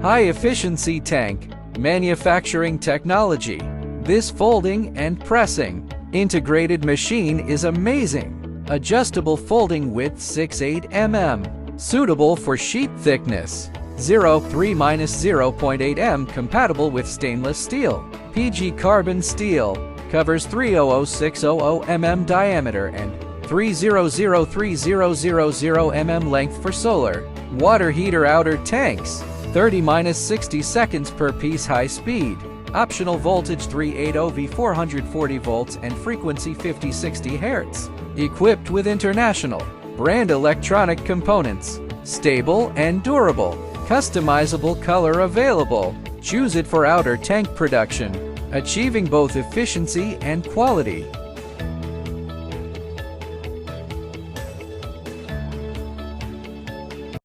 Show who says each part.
Speaker 1: High-efficiency tank manufacturing technology. This folding and pressing integrated machine is amazing. Adjustable folding width 6.8 mm. Suitable for sheet thickness 0.3-0.8 m. Compatible with stainless steel. PG carbon steel. Covers 300-600 mm diameter and 300-3000 mm length for solar water heater outer tanks. 30-60 seconds per piece. High speed. Optional voltage 380 V 440 volts and frequency 50-60 Hz. Equipped with international brand electronic components. Stable and durable. Customizable color available. Choose it for outer tank production, achieving both efficiency and quality.